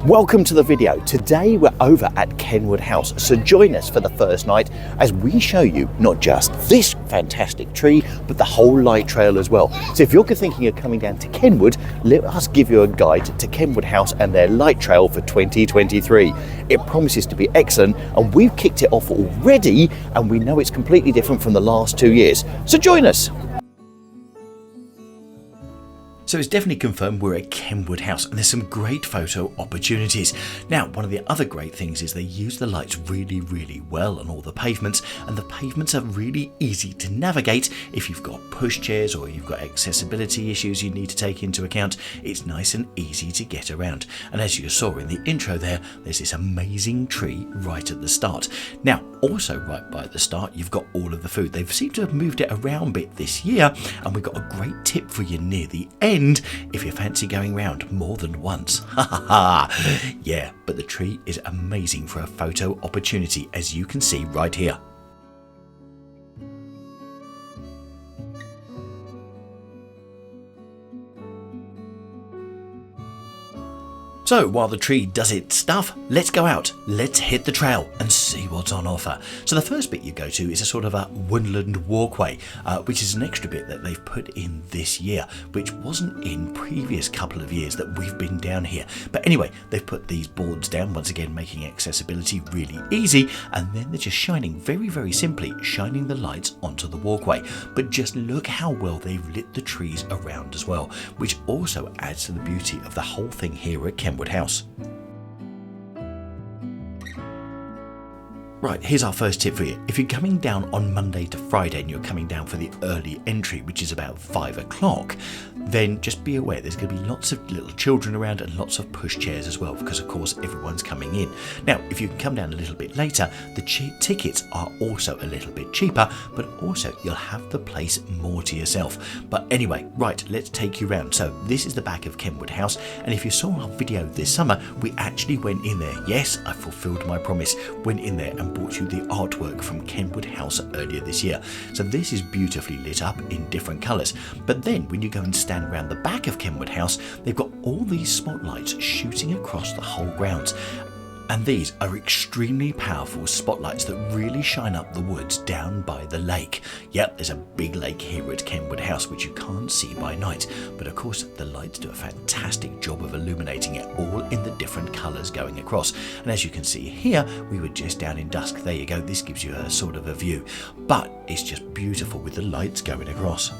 Welcome to the video. Today we're over at Kenwood House, so join us for the first night as we show you not just this fantastic tree, but the whole light trail as well. So if you're thinking of coming down to Kenwood, let us give you a guide to Kenwood House and their light trail for 2023. It promises to be excellent, and we've kicked it off already, and we know it's completely different from the last 2 years. So join us. So it's definitely confirmed we're at Kenwood House, and there's some great photo opportunities. Now, one of the other great things is they use the lights really well on all the pavements, and the pavements are really easy to navigate. If you've got pushchairs or you've got accessibility issues you need to take into account, it's nice and easy to get around. And as you saw in the intro there's this amazing tree right at the start. Now, also right by the start, you've got all of the food. They've seemed to have moved it around a bit this year, and we've got a great tip for you near the end if you fancy going round more than once. Yeah, but the tree is amazing for a photo opportunity, as you can see right here. So while the tree does its stuff, let's go out, let's hit the trail and see what's on offer. So the first bit you go to is a sort of a woodland walkway, which is an extra bit that they've put in this year, which wasn't in previous couple of years that we've been down here. But anyway, they've put these boards down, once again making accessibility really easy, and then they're just shining, very simply, shining the lights onto the walkway. But just look how well they've lit the trees around as well, which also adds to the beauty of the whole thing here at Kenwood House. Right, here's our first tip for you. If you're coming down on Monday to Friday and you're coming down for the early entry, which is about 5 o'clock, then just be aware there's going to be lots of little children around and lots of pushchairs as well, because of course everyone's coming in. Now, if you can come down a little bit later, the tickets are also a little bit cheaper, but also you'll have the place more to yourself. But anyway, right, let's take you round. So this is the back of Kenwood House, and if you saw our video this summer, we actually went in there. Yes, I fulfilled my promise, went in there and brought you the artwork from Kenwood House earlier this year. So this is beautifully lit up in different colours. But then when you go and stand around the back of Kenwood House, they've got all these spotlights shooting across the whole grounds. And these are extremely powerful spotlights that really shine up the woods down by the lake. Yep, there's a big lake here at Kenwood House which you can't see by night, but of course the lights do a fantastic job of illuminating it all in the different colours going across. And as you can see here, we were just down in dusk. There you go, this gives you a sort of a view, but it's just beautiful with the lights going across.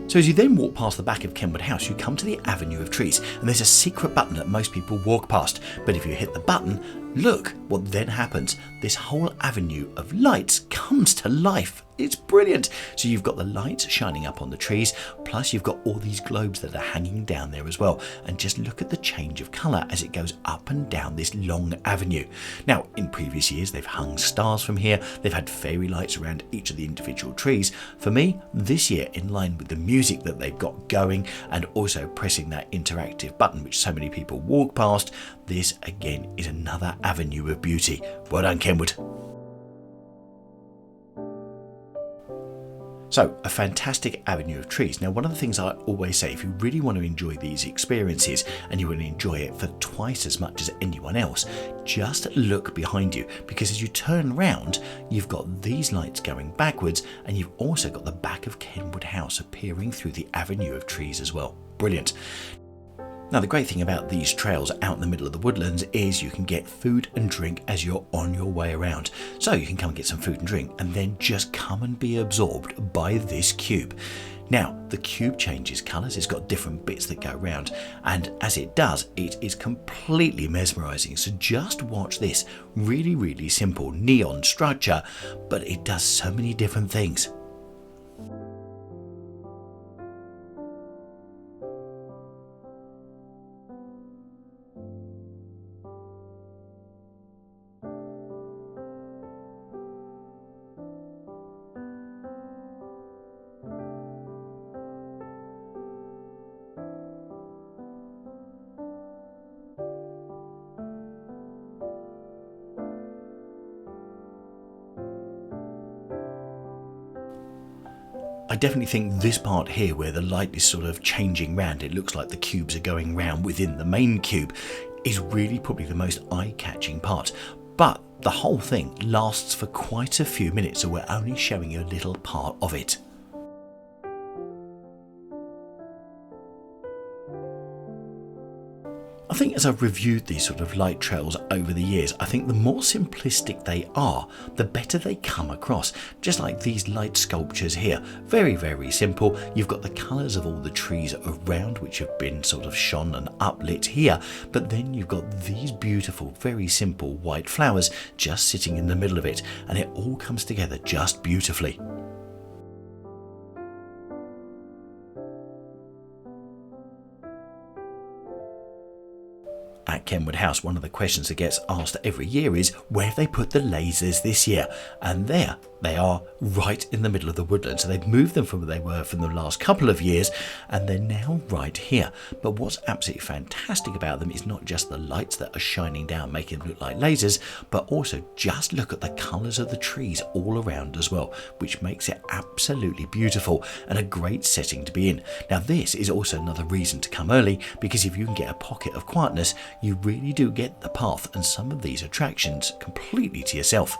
So as you then walk past the back of Kenwood House, you come to the avenue of trees, and there's a secret button that most people walk past. But if you hit the button, look what then happens. This whole avenue of lights comes to life. It's brilliant. So you've got the lights shining up on the trees, plus you've got all these globes that are hanging down there as well. And just look at the change of colour as it goes up and down this long avenue. Now, in previous years, they've hung stars from here. They've had fairy lights around each of the individual trees. For me, this year, in line with the music that they've got going and also pressing that interactive button, which so many people walk past, this again is another avenue of beauty. Well done, Kenwood. So, a fantastic avenue of trees. Now, one of the things I always say, if you really want to enjoy these experiences and you want to enjoy it for twice as much as anyone else, just look behind you, because as you turn round, you've got these lights going backwards, and you've also got the back of Kenwood House appearing through the avenue of trees as well. Brilliant. Now, the great thing about these trails out in the middle of the woodlands is you can get food and drink as you're on your way around. So you can come and get some food and drink and then just come and be absorbed by this cube. Now, the cube changes colours, it's got different bits that go around, and as it does, it is completely mesmerising. So just watch this really simple neon structure, but it does so many different things. I definitely think this part here where the light is sort of changing round, it looks like the cubes are going round within the main cube. is really probably the most eye-catching part, but the whole thing lasts for quite a few minutes, so we're only showing you a little part of it. I think as I've reviewed these sort of light trails over the years, I think the more simplistic they are, the better they come across. Just like these light sculptures here. Very, very simple. You've got the colours of all the trees around which have been sort of shone and uplit here. But then you've got these beautiful, very simple white flowers just sitting in the middle of it. And it all comes together just beautifully. At Kenwood House, one of the questions that gets asked every year is where have they put the lasers this year? And there they are, right in the middle of the woodland. So they've moved them from where they were from the last couple of years, and they're now right here. But what's absolutely fantastic about them is not just the lights that are shining down, making them look like lasers, but also just look at the colours of the trees all around as well, which makes it absolutely beautiful and a great setting to be in. Now this is also another reason to come early, because if you can get a pocket of quietness, you really do get the path and some of these attractions completely to yourself.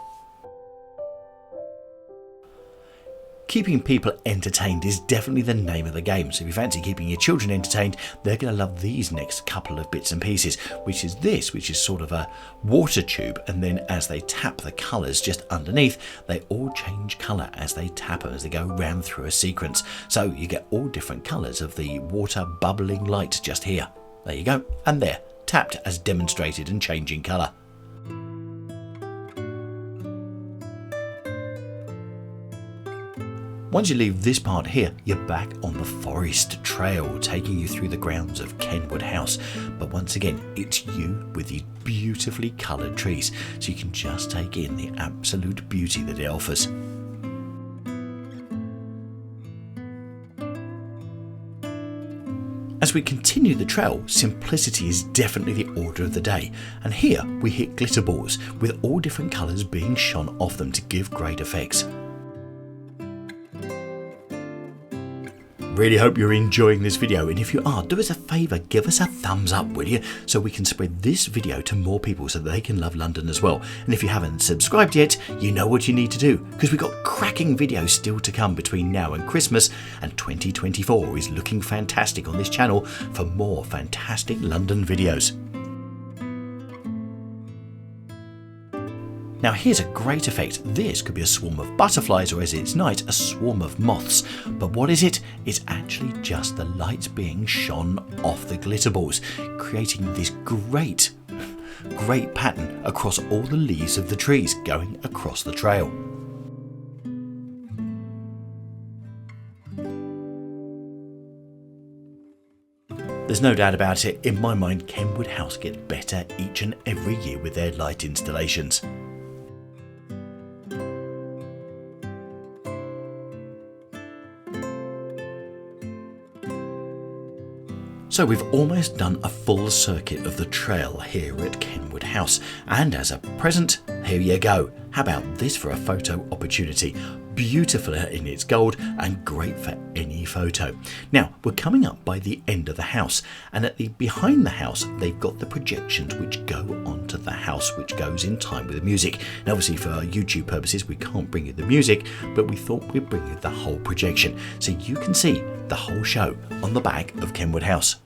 Keeping people entertained is definitely the name of the game, so if you fancy keeping your children entertained, they're going to love these next couple of bits and pieces, which is sort of a water tube, and then as they tap the colours just underneath, they all change colour as they tap them, as they go round through a sequence. So you get all different colours of the water bubbling light just here. There you go, and there, tapped as demonstrated and changing colour. Once you leave this part here, you're back on the forest trail, taking you through the grounds of Kenwood House. But once again, it's you with these beautifully coloured trees, so you can just take in the absolute beauty that it offers. As we continue the trail, simplicity is definitely the order of the day, and here we hit glitter balls with all different colours being shone off them to give great effects. Really hope you're enjoying this video, and if you are, do us a favour, give us a thumbs up, will you, so we can spread this video to more people so they can love London as well. And if you haven't subscribed yet, you know what you need to do, because we've got cracking videos still to come between now and Christmas, and 2024 is looking fantastic on this channel for more fantastic London videos. Now here's a great effect. This could be a swarm of butterflies, or as it's night, a swarm of moths. But what is it? It's actually just the light being shone off the glitter balls, creating this great pattern across all the leaves of the trees going across the trail. There's no doubt about it, in my mind, Kenwood House get better each and every year with their light installations. So we've almost done a full circuit of the trail here at Kenwood House, and as a present, here you go. How about this for a photo opportunity? Beautiful in its gold and great for any photo. Now we're coming up by the end of the house, and at the behind the house they've got the projections which go onto the house, which goes in time with the music. Now obviously for our YouTube purposes we can't bring you the music, but we thought we'd bring you the whole projection so you can see the whole show on the back of Kenwood House.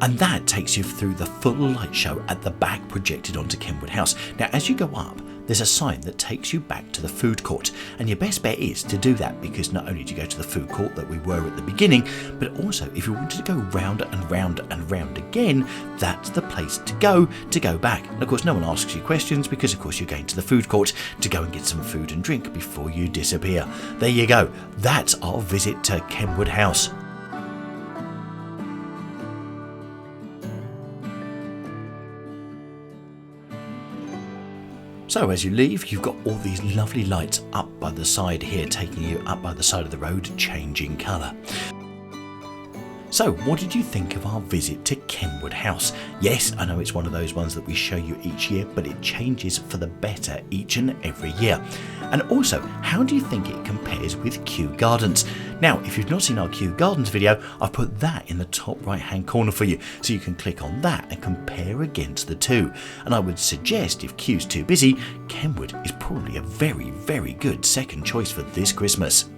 And that takes you through the full light show at the back projected onto Kenwood House. Now as you go up, there's a sign that takes you back to the food court, and your best bet is to do that, because not only do you go to the food court that we were at the beginning, but also if you wanted to go round and round and round again, that's the place to go back. And of course no one asks you questions, because of course you're going to the food court to go and get some food and drink before you disappear. There you go, that's our visit to Kenwood House. So as you leave, you've got all these lovely lights up by the side here, taking you up by the side of the road, changing colour. So what did you think of our visit to Kenwood House? Yes, I know it's one of those ones that we show you each year, but it changes for the better each and every year. And also, how do you think it compares with Kew Gardens? Now, if you've not seen our Kew Gardens video, I've put that in the top right hand corner for you, so you can click on that and compare against the two. And I would suggest if Kew's too busy, Kenwood is probably a very, very good second choice for this Christmas.